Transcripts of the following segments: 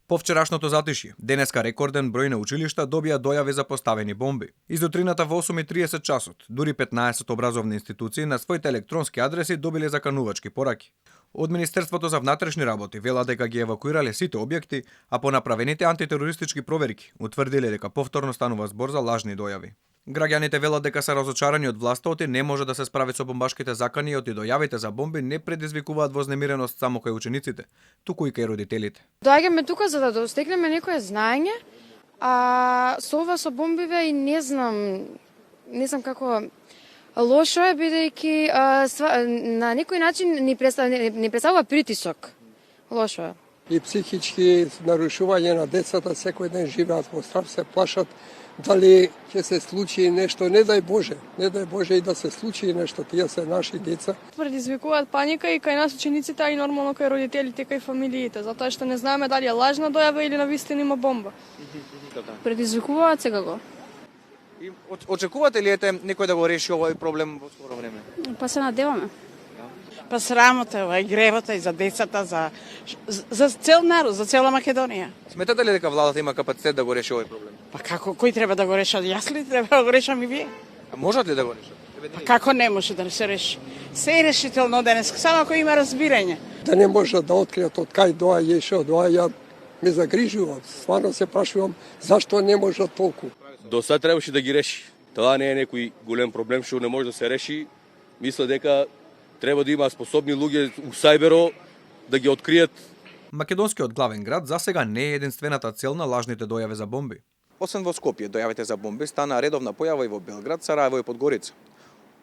По вчерашното затишје, денеска рекорден број на училишта добија дојави за поставени бомби. Изутрината во 8:30 часот, дури 15 образовни институции на своите електронски адреси добиле заканувачки пораки. Од Министерството за внатрешни работи велат дека ги евакуирале сите објекти, а по направените антитерористички проверки утврдиле дека повторно станува збор за лажни дојави. Граѓаните велат дека се разочарани од власта оти не може да се справи со бомбашките закани и оти дојавите за бомби не предизвикуваат вознемиреност само кај учениците, туку и кај родителите. Доаѓаме тука за да достигнеме некое знаење, а со ова со бомбиве и не знам како лошо е бидејќи на некој начин ни представува притисок. Лошо е. И психички нарушување на децата секој ден живеат во страх, се плашат дали ќе се случи нешто, не дај Боже и да се случи нешто, тие се наши деца. Предизвикуваат паника и кај нас учениците, а и нормално кај родителите, кај фамилиите, затоа што не знаеме дали е лажна дојава или навистина има бомба. Предизвикуваат секако. И очекувате ли некој да го реши овој проблем во скоро време? Па се надеваме. Па срамота и гревата и за децата, за цел народ, за цела Македонија. Сметате ли дека владата има капацитет да го реши овој проблем? Па како, кој треба да го решат? Јас ли треба да го решам и вие? А можат ли да го решат? Па како не може да се реши? Се е решително денес, само ако има разбирање. Да не може да откријат од кај доаѓа и што доаѓа, ме загрижува. Стварно се прашувам зашто не може толку. До сега требаше да ги реши. Тоа не е некој голем проблем што не може да се реши. Мисля дека треба да има способни луѓе у сајберо да ги откријат. Македонскиот главен град засега не е единствената цел на лажните дојави за бомби. Освен во Скопје, дојавите за бомби стана редовна појава и во Белград, Сараево и Подгорица.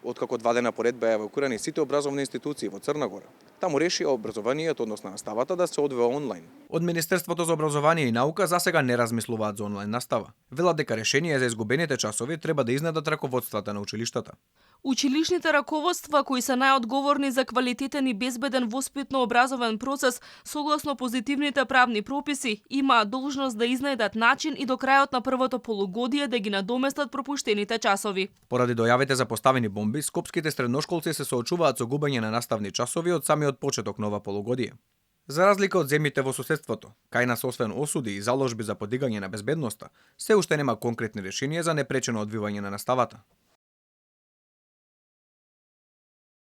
Откако 2 дена поред беа евакуирани сите образовни институции во Црна Гора, таму реши образованието, односно наставата, да се одвива онлайн. Од Министерството за образование и наука засега не размислуваат за онлайн настава. Велат дека решение за изгубените часови треба да изнедат раководствата на училиштата. Училишните раководства, кои се најодговорни за квалитетен и безбеден воспитно-образовен процес, согласно позитивните правни прописи, имаат должност да изнајдат начин и до крајот на првото полугодие да ги надоместат пропуштените часови. Поради дојавите за поставени бомби, скопските средношколци се соочуваат со губење на наставни часови од самиот почеток на ова полугодие. За разлика од земјите во соседството, кај нас освен осуди и заложби за подигање на безбедноста, се уште нема конкретни решенија за непречено одвивање на наставата.